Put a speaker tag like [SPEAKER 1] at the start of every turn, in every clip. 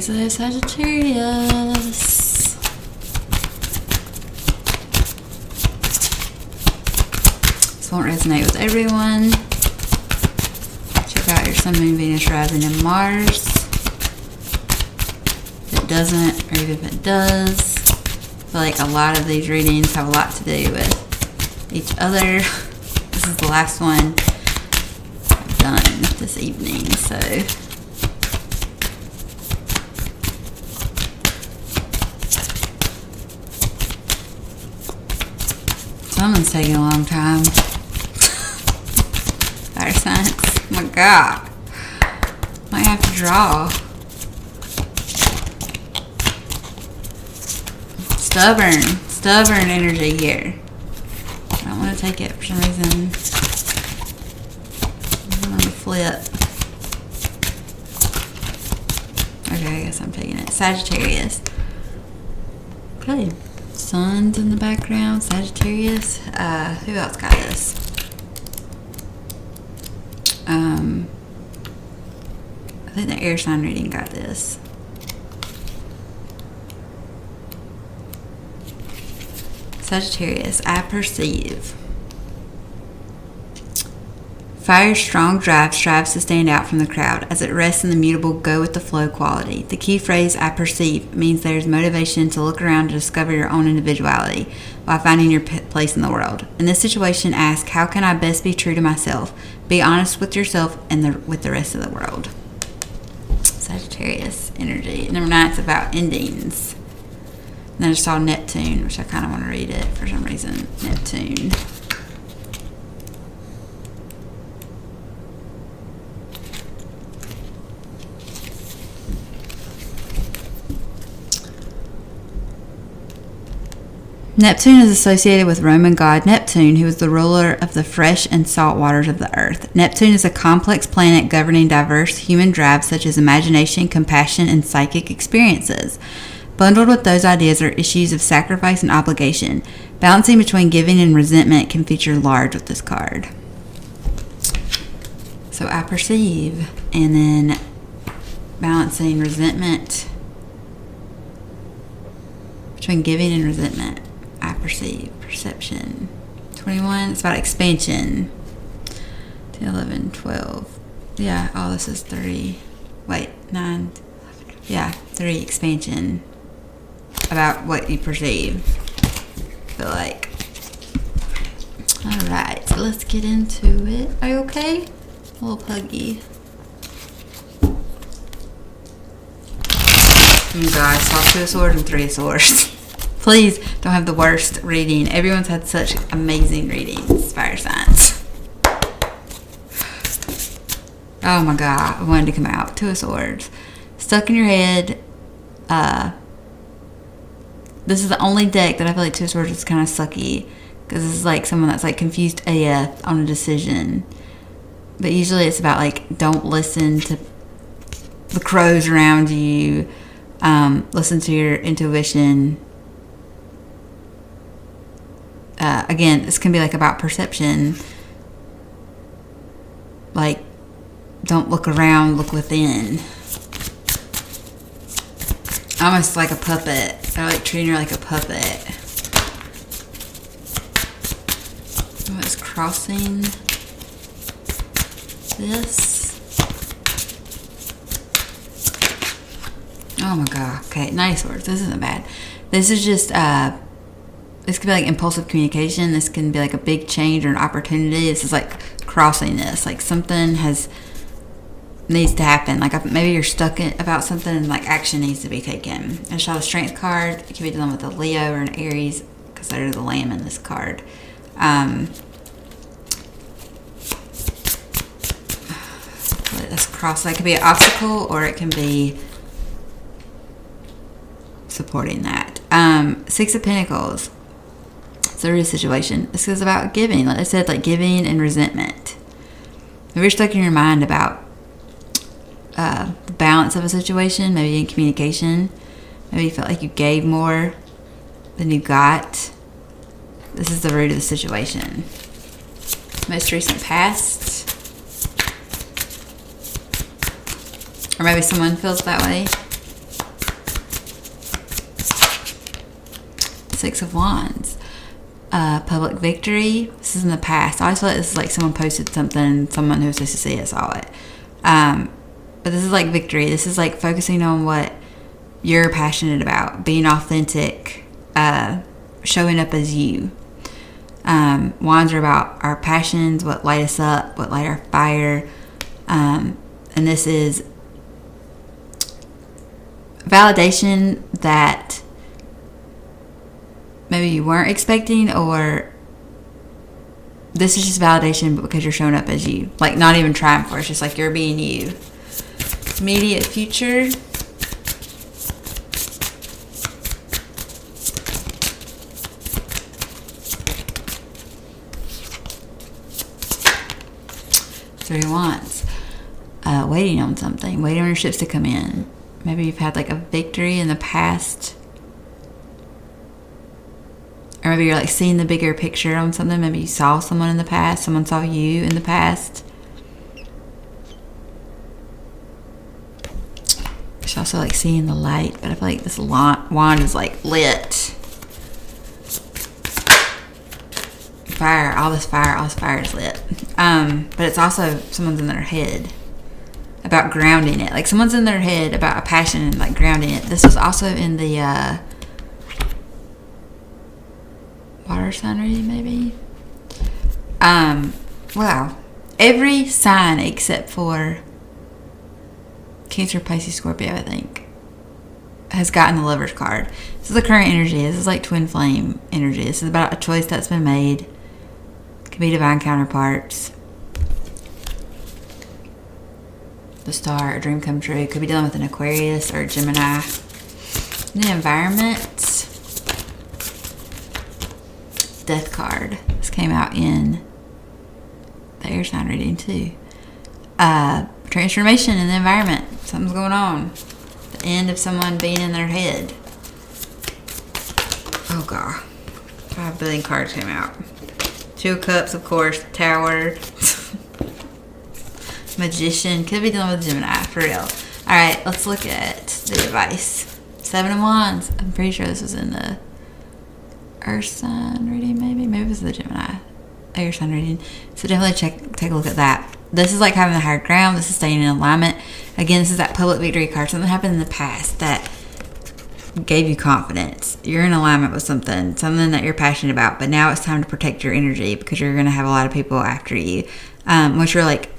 [SPEAKER 1] So Sagittarius. This won't resonate with everyone. Check out your Sun, Moon, Venus, rising, and Mars. If it doesn't, or even if it does, I feel like a lot of these readings have a lot to do with each other. This is the last one I've done this evening, so someone's taking a long time. Fire signs. Oh my God. Might have to draw. Stubborn energy here. I don't want to take it for some reason. I'm going to flip. Okay, I guess I'm taking it. Sagittarius. Okay. Sun's in the background. Sagittarius. Who else got this? I think the air sign reading got this. Sagittarius, I perceive. Fire's strong drive strives to stand out from the crowd as it rests in the mutable go with the flow quality. The key phrase, I perceive, means there is motivation to look around to discover your own individuality while finding your place in the world. In this situation, ask, how can I best be true to myself? Be honest with yourself and with the rest of the world. Sagittarius energy. Number 9 is about endings. And then I just saw Neptune, which I kind of want to read it for some reason. Neptune. Neptune is associated with Roman god Neptune, who was the ruler of the fresh and salt waters of the earth. Neptune is a complex planet governing diverse human drives such as imagination, compassion, and psychic experiences. Bundled with those ideas are issues of sacrifice and obligation. Balancing between giving and resentment can feature large with this card. So I perceive, and then balancing resentment between giving and resentment. I perceive, perception. 21, it's about expansion. 10, 11, 12. Yeah, oh, this is 3. Wait, 9. Yeah, 3, expansion. About what you perceive. I feel like. Alright, so let's get into it. Are you okay? A little puggy. Oh God, I saw 2 of swords and 3 of swords. Please don't have the worst reading. Everyone's had such amazing readings. Fire signs. Oh my God, I wanted to come out. 2 of swords. Stuck in your head. This is the only deck that I feel like 2 of swords is kind of sucky. Because this is like someone that's like confused AF on a decision. But usually it's about like, don't listen to the crows around you. Listen to your intuition. Again, this can be like about perception. Like, don't look around, look within. Almost like a puppet. I like treating her like a puppet. Oh, it's crossing this. Oh my God. Okay, nice words. This isn't bad. This is just, this could be like impulsive communication. This can be like a big change or an opportunity. This is like crossing this. Like something needs to happen. Like maybe you're stuck about something and like action needs to be taken. I saw the strength card. It could be dealing with a Leo or an Aries because they're the lamb in this card. Let's cross. That could be an obstacle or it can be supporting that. 6 of Pentacles. It's a real situation. This is about giving. Like I said, like giving and resentment. If you're stuck in your mind about the balance of a situation, maybe in communication, maybe you felt like you gave more than you got. This is the root of the situation. Most recent past. Or maybe someone feels that way. Six of Wands. Public victory. This is in the past. I always feel like this is like someone posted something, someone who was supposed to see it saw it. But this is like victory. This is like focusing on what you're passionate about, being authentic, showing up as you. Wands are about our passions, what light us up, what light our fire. And this is validation that maybe you weren't expecting, or this is just validation but because you're showing up as you. Like, not even trying for it. It's just like you're being you. Immediate future. Three of Wands. Waiting on something. Waiting on your ships to come in. Maybe you've had like a victory in the past. Or maybe you're like seeing the bigger picture on something. Maybe you saw someone in the past. Someone saw you in the past. It's also like seeing the light. But I feel like this wand is like lit. Fire. All this fire is lit. But it's also someone's in their head about grounding it. Like someone's in their head about a passion and like grounding it. This was also in the water sign reading, maybe. Wow. Every sign except for Cancer, Pisces, Scorpio, I think, has gotten the Lover's card. This is the current energy. This is like twin flame energy. This is about a choice that's been made. Could be divine counterparts. The star, a dream come true. Could be dealing with an Aquarius or a Gemini. In the environment, Death card. This came out in the air sign reading too. Transformation in the environment. Something's going on. The end of someone being in their head. Oh god. 5 billion cards came out. 2 of Cups, of course. Tower. Magician. Could be dealing with Gemini, for real. Alright, let's look at the advice. 7 of Wands. I'm pretty sure this was in the Earth sign reading, maybe. Maybe it was the Gemini air sign reading. So definitely take a look at that. This is like having the higher ground. This is staying in alignment. Again, this is that public victory card. Something happened in the past that gave you confidence. You're in alignment with something that you're passionate about, but now it's time to protect your energy because you're going to have a lot of people after you. Once you're like,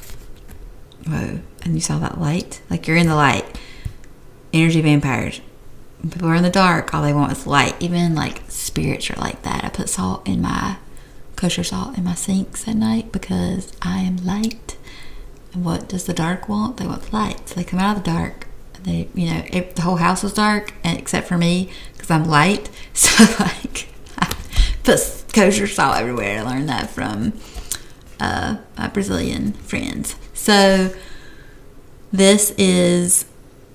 [SPEAKER 1] whoa, and you saw that light, like you're in the light. Energy vampires. When people are in the dark, all they want is light. Even like spirits are like that. I put kosher salt in my sinks at night because I am light. And what does the dark want? They want light. So they come out of the dark. They, the whole house is dark, except for me because I'm light. So like, I put kosher salt everywhere. I learned that from my Brazilian friends. So this is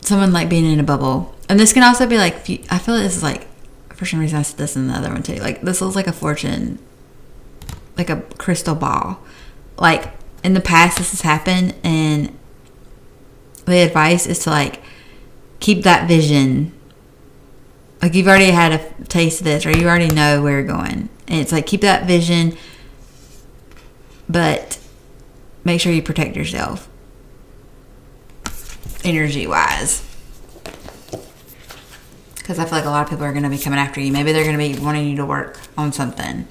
[SPEAKER 1] someone like being in a bubble, and this can also be like, I feel like this is like, for some reason I said this in the other one too. Like this looks like a fortune, like a crystal ball. Like in the past this has happened, and the advice is to like keep that vision. Like you've already had a taste of this, or you already know where you're going, and it's like keep that vision, but make sure you protect yourself energy wise, because I feel like a lot of people are going to be coming after you. Maybe they're going to be wanting you to work on something.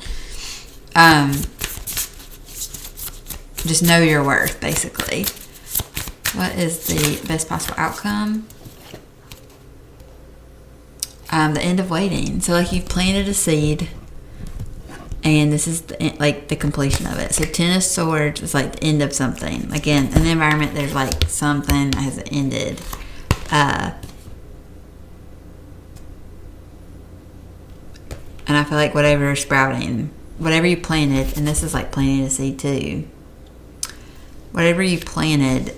[SPEAKER 1] Just know your worth, basically. What is the best possible outcome? The end of waiting. So like you've planted a seed, and this is the completion of it. So 10 of Swords is like the end of something. Again, in the environment, there's like something that has ended. And I feel like whatever is sprouting, whatever you planted, and this is like planting a seed too. Whatever you planted,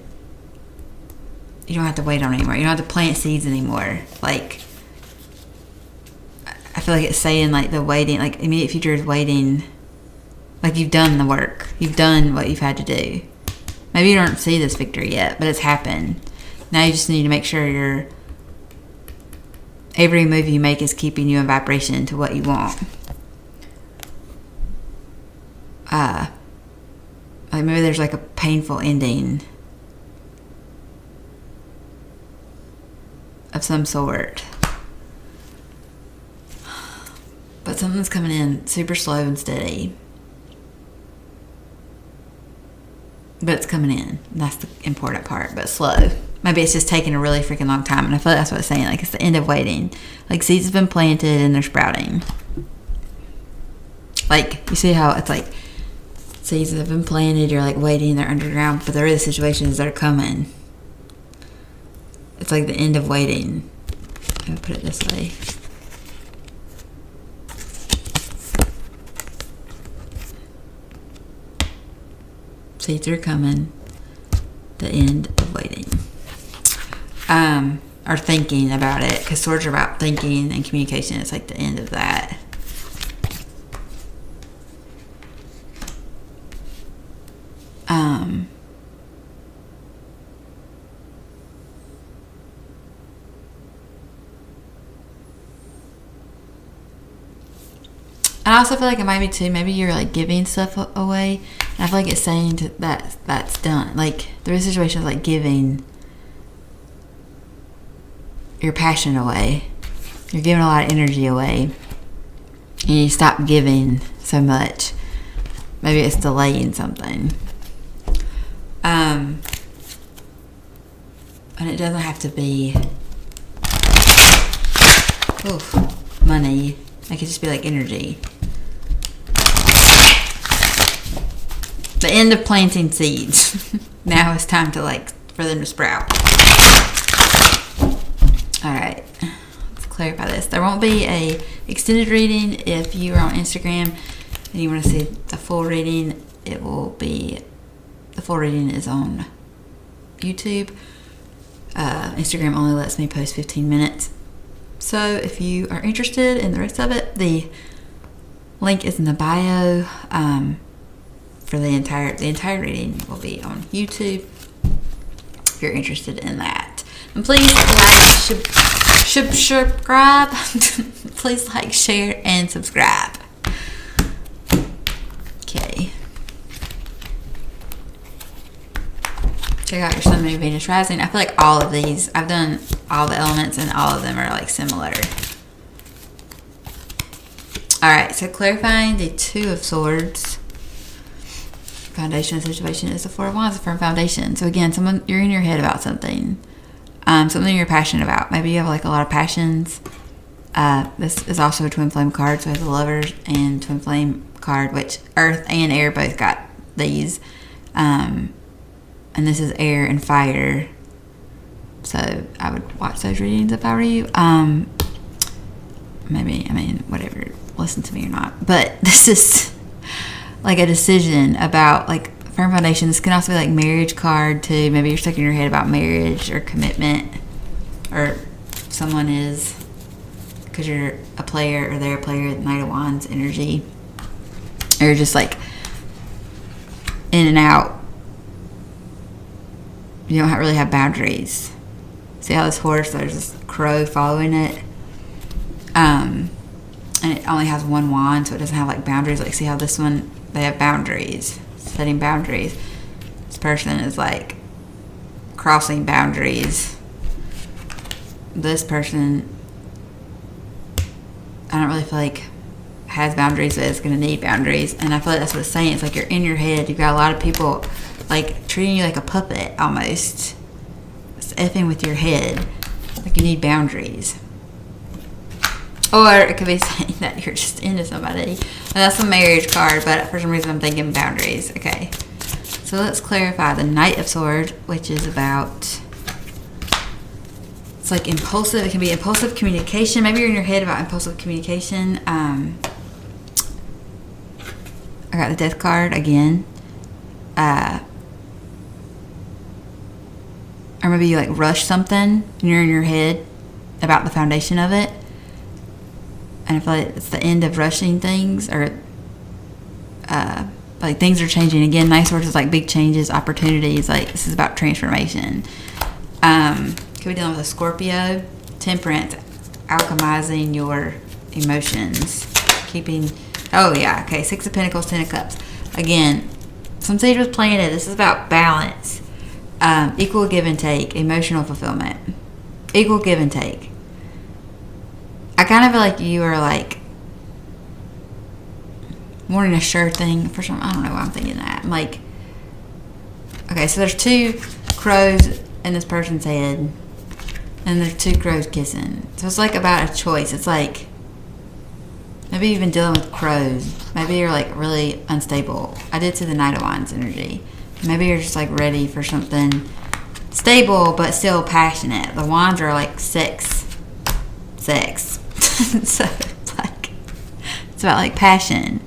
[SPEAKER 1] you don't have to wait on anymore. You don't have to plant seeds anymore. Like, I feel like it's saying like the waiting, like immediate future is waiting. Like you've done the work. You've done what you've had to do. Maybe you don't see this victory yet, but it's happened. Now you just need to make sure you're every move you make is keeping you in vibration to what you want. Like maybe there's like a painful ending of some sort. But something's coming in super slow and steady. But it's coming in. That's the important part. But slow. Maybe it's just taking a really freaking long time. And I feel like that's what it's saying. Like it's the end of waiting. Like seeds have been planted and they're sprouting. Like you see how it's like seeds have been planted. You're like waiting. They're underground. But there are the situations that are coming. It's like the end of waiting. I'll put it this way. Seeds are coming. The end of waiting. Or thinking about it. Because swords are about thinking and communication. It's like the end of that. I also feel like it might be too, maybe you're like giving stuff away. And I feel like it's saying that that's done. Like there is situations like giving your passion away. You're giving a lot of energy away. And you stop giving so much. Maybe it's delaying something. And it doesn't have to be money. It could just be like energy. The end of planting seeds. Now it's time to for them to sprout. Alright. Let's clarify this. There won't be a extended reading. If you are on Instagram and you want to see the full reading, it will be, the full reading is on YouTube. Instagram only lets me post 15 minutes. So if you are interested in the rest of it, the link is in the bio. For the entire reading will be on YouTube if you're interested in that. And please subscribe. Please like, share, and subscribe. Okay. Check out your Sun, Moon, Venus, Rising. I feel like all of these, I've done all the elements and all of them are similar. Alright, so clarifying the Two of Swords. Foundation situation is the Four of Wands, a firm foundation. So again, you're in your head about something. Something you're passionate about. Maybe you have a lot of passions. This is also a twin flame card, so it has the Lovers and twin flame card, which Earth and Air both got these. And this is air and fire. So I would watch those readings if I were you. Maybe, whatever, listen to me or not. But this is like a decision about firm foundation. This can also be marriage card too. Maybe you're stuck in your head about marriage or commitment, or someone is, because you're a player or they're a player, Knight of Wands energy. Or just in and out. You don't really have boundaries. See how this horse, there's this crow following it. And it only has one wand, so it doesn't have boundaries. See how this one, they have boundaries, setting boundaries. This person is crossing boundaries. This person, I don't really feel has boundaries, but it's going to need boundaries. And I feel like that's what it's saying. It's you're in your head. You've got a lot of people treating you like a puppet almost. It's effing with your head. You need boundaries. Or it could be saying that you're just into somebody. And that's a marriage card, but for some reason I'm thinking boundaries. Okay. So let's clarify the Knight of Swords, which is about, it's impulsive. It can be impulsive communication. Maybe you're in your head about impulsive communication. I got the Death card again. Or maybe you rush something and you're in your head about the foundation of it. And I feel like it's the end of rushing things, or things are changing. Again, Knight of Swords is big changes, opportunities. This is about transformation. Could be dealing with a Scorpio. Temperance. alchemizing your emotions. Keeping, oh yeah, okay, Six of Pentacles, Ten of Cups. Again, some seed was planted. This is about balance. Equal give and take, emotional fulfillment. Equal give and take. I kind of feel like you are like wanting a sure thing for some. I don't know why I'm thinking that. I'm like, okay, so there's two crows in this person's head, and there's two crows kissing. So it's like about a choice. It's like maybe you've been dealing with crows. Maybe you're like really unstable. I did see the Knight of Wands energy. Maybe you're just like ready for something stable but still passionate. The wands are like sex. So it's like, it's about like passion.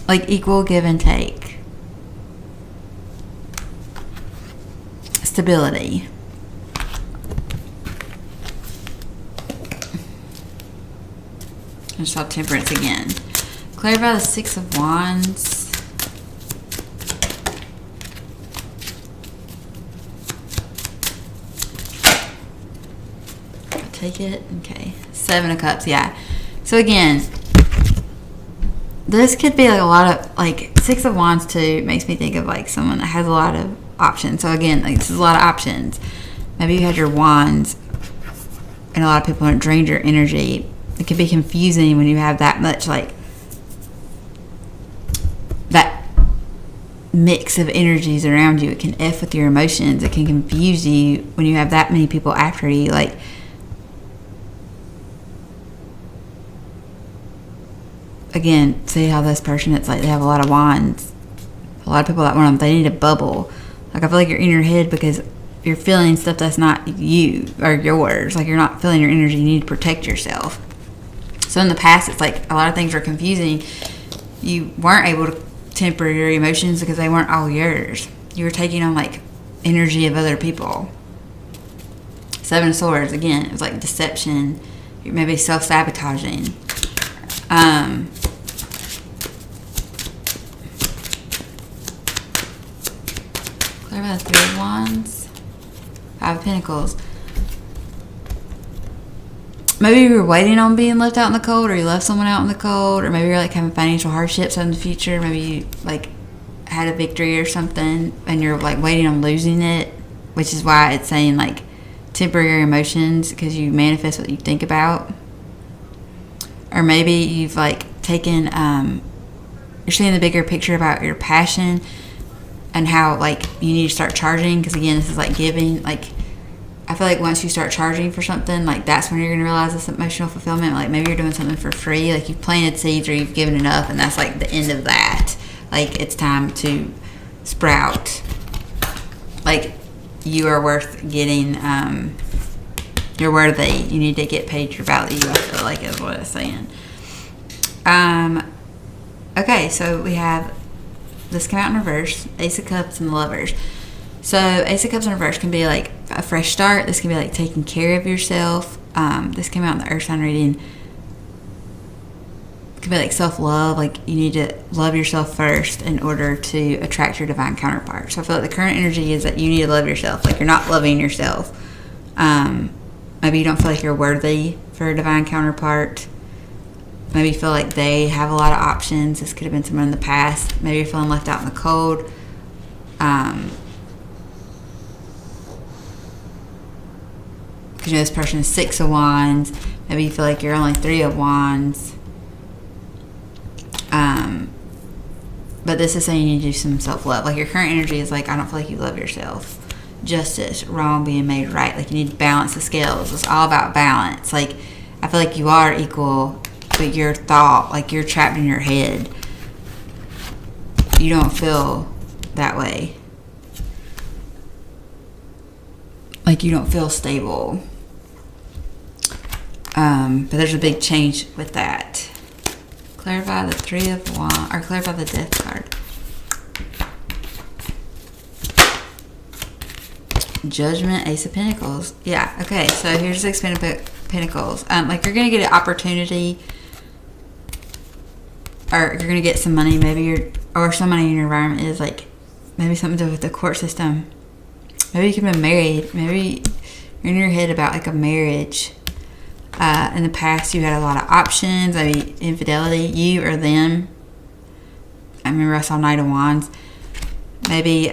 [SPEAKER 1] Like equal give and take. Stability. I just saw Temperance again. Clarify the Six of Wands. I'll take it. Okay. Seven of Cups. Yeah. So again, this could be like a lot of, like, Six of Wands too makes me think of like someone that has a lot of options. So again, like this is a lot of options. Maybe you had your wands and a lot of people have drained your energy. It can be confusing when you have that much, like, that mix of energies around you. It can F with your emotions. It can confuse you when you have that many people after you. Like, again, see how this person, it's like they have a lot of wands. A lot of people that want them, they need a bubble. Like, I feel like you're in your head because you're feeling stuff that's not you or yours. Like, you're not feeling your energy. You need to protect yourself. So in the past, it's like a lot of things were confusing. You weren't able to temper your emotions because they weren't all yours. You were taking on like energy of other people. Seven of Swords, again, it was like deception. You're maybe self-sabotaging. Clear about the Three of Wands. Five of Pentacles. Maybe you were waiting on being left out in the cold, or you left someone out in the cold, or maybe you're like having financial hardships in the future. Maybe you like had a victory or something and you're like waiting on losing it, which is why it's saying like temper your emotions, because you manifest what you think about. Or maybe you've like taken you're seeing the bigger picture about your passion and how like you need to start charging, because again, this is like giving. Like, I feel like once you start charging for something, like that's when you're going to realize this emotional fulfillment. Like, maybe you're doing something for free, like you've planted seeds or you've given enough, and that's like the end of that. Like, it's time to sprout. Like, you are worth getting, you're worthy. You need to get paid your value, I feel like is what it's saying. Okay, so we have, this came out in reverse, Ace of Cups and the Lovers. So Ace of Cups in reverse can be like a fresh start. This can be like taking care of yourself. This came out in the Earth sign reading. It can be like self-love. Like, you need to love yourself first in order to attract your divine counterpart. So I feel like the current energy is that you need to love yourself. Like, you're not loving yourself. Maybe you don't feel like you're worthy for a divine counterpart. Maybe you feel like they have a lot of options. This could have been someone in the past. Maybe you're feeling left out in the cold. Because, you know, this person is Six of Wands. Maybe you feel like you're only Three of Wands. But this is saying you need to do some self-love. Like, your current energy is like, I don't feel like you love yourself. Justice, wrong being made right. Like, you need to balance the scales. It's all about balance. Like, I feel like you are equal, but your thought, like, you're trapped in your head. You don't feel that way. Like, you don't feel stable. But there's a big change with that. Clarify the Three of Wands, or clarify the Death card. Judgment, Ace of Pentacles. Yeah, okay, so here's Six of Pentacles. Like, you're going to get an opportunity, or you're going to get some money. Maybe or somebody in your environment is like, maybe something to do with the court system. Maybe you could have been married. Maybe you're in your head about like a marriage. In the past, you had a lot of options. Maybe infidelity, you or them. I remember I saw Knight of Wands. Maybe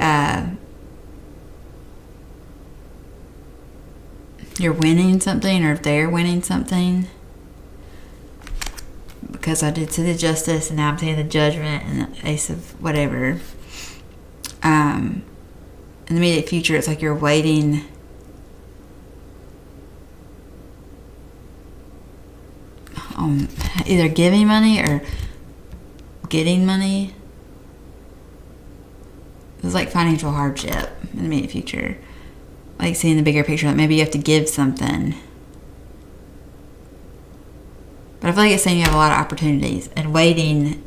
[SPEAKER 1] you're winning something, or if they're winning something. Because I did see the Justice, and now I'm seeing the Judgment and the Ace of whatever. In the immediate future, it's like you're waiting on either giving money or getting money. It's like financial hardship in the immediate future. Like seeing the bigger picture, like maybe you have to give something. But I feel like it's saying you have a lot of opportunities and waiting.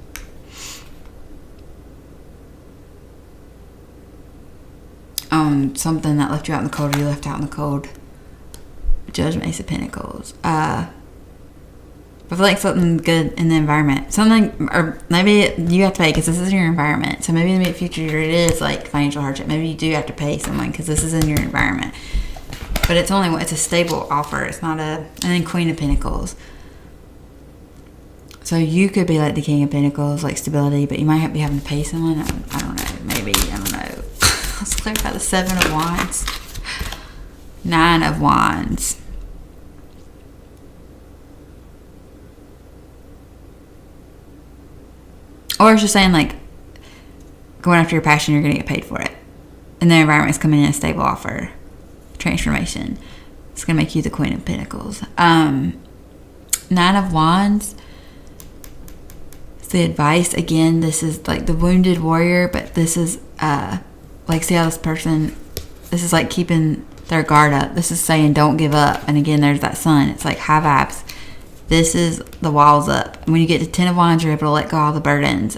[SPEAKER 1] On something that left you out in the cold, or you left out in the cold. Judgment, Ace of Pentacles. I feel like something good in the environment. Something, or maybe you have to pay because this is your environment. So maybe in the immediate future it is like financial hardship. Maybe you do have to pay someone because this is in your environment. But it's a stable offer. It's not and then Queen of Pentacles. So you could be like the King of Pentacles, like stability, but you might be having to pay someone. I don't know. Maybe, I don't know. Let's clarify the 7 of Wands. 9 of Wands. Or it's just saying like going after your passion, you're going to get paid for it. And the environment is coming in a stable offer. Transformation. It's going to make you the Queen of Pentacles. 9 of Wands. It's the advice. Again, this is like the wounded warrior, but this is like see how this person, this is like keeping their guard up. This is saying don't give up. And again, there's that sun. It's like high vibes. This is the walls up. And when you get to 10 of Wands, you're able to let go of all the burdens.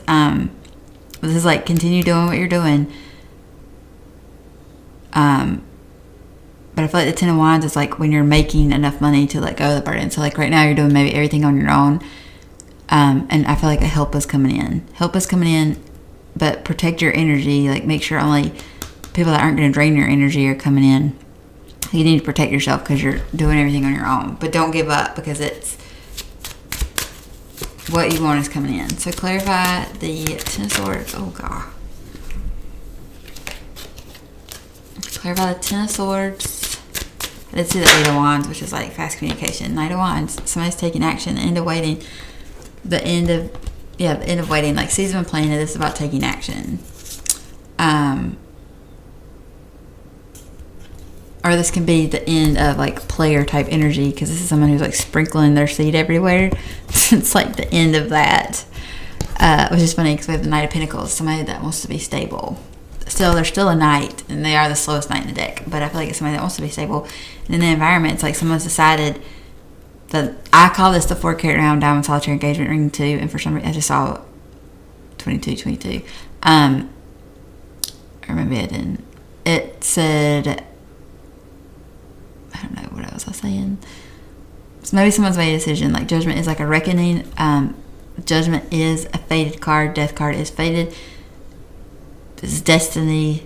[SPEAKER 1] This is like continue doing what you're doing. But I feel like the 10 of Wands is like when you're making enough money to let go of the burden. So like right now you're doing maybe everything on your own. And I feel like a help is coming in. Help is coming in, but protect your energy. Like make sure only people that aren't going to drain your energy are coming in. You need to protect yourself because you're doing everything on your own. But don't give up because it's what you want is coming in. So clarify the 10 of Swords. Oh, God. Clarify the 10 of Swords. I did see the 8 of Wands, which is like fast communication. Knight of Wands. Somebody's taking action. The end of waiting. The end of waiting. Like season of planning. This is about taking action. Or this can be the end of like player type energy because this is someone who's like sprinkling their seed everywhere. It's like the end of that, which is funny because we have the Knight of Pentacles, somebody that wants to be stable. Still, they're still a knight, and they are the slowest knight in the deck. But I feel like it's somebody that wants to be stable. And in the environment, it's like someone's decided that I call this the 4-carat round diamond solitaire engagement ring 2, and for some reason I just saw 22. Or maybe I didn't. It said, I don't know what else I was saying. So maybe someone's made a decision. Like Judgment is like a reckoning. Judgment is a fated card. Death card is fated. This is destiny.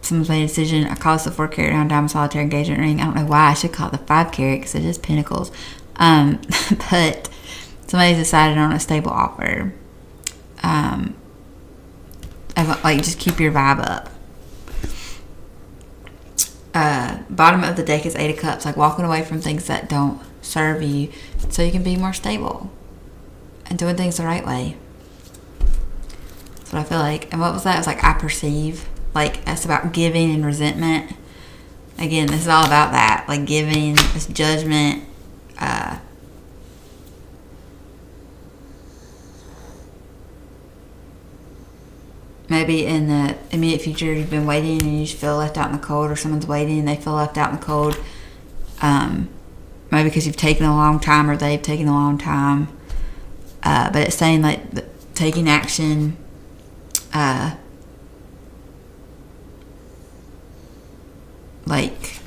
[SPEAKER 1] Someone's made a decision. I call this the 4-carat round diamond solitaire engagement ring. I don't know why I should call it the 5-carat because it is pentacles. But somebody's decided on a stable offer. Like just keep your vibe up. Bottom of the deck is 8 of Cups, like walking away from things that don't serve you so you can be more stable and doing things the right way. That's what I feel like. And what was that? It was like I perceive. Like that's about giving and resentment. Again, this is all about that. Like giving, this judgment. Maybe in the immediate future you've been waiting and you just feel left out in the cold, or someone's waiting and they feel left out in the cold. Maybe because you've taken a long time or they've taken a long time. But it's saying like taking action. Like,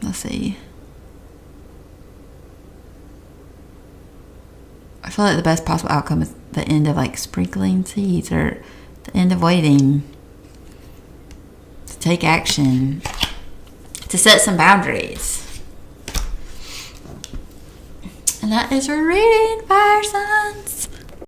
[SPEAKER 1] let's see. I feel like the best possible outcome is the end of like sprinkling seeds or the end of waiting. take action, to set some boundaries. And that is your reading, fire signs.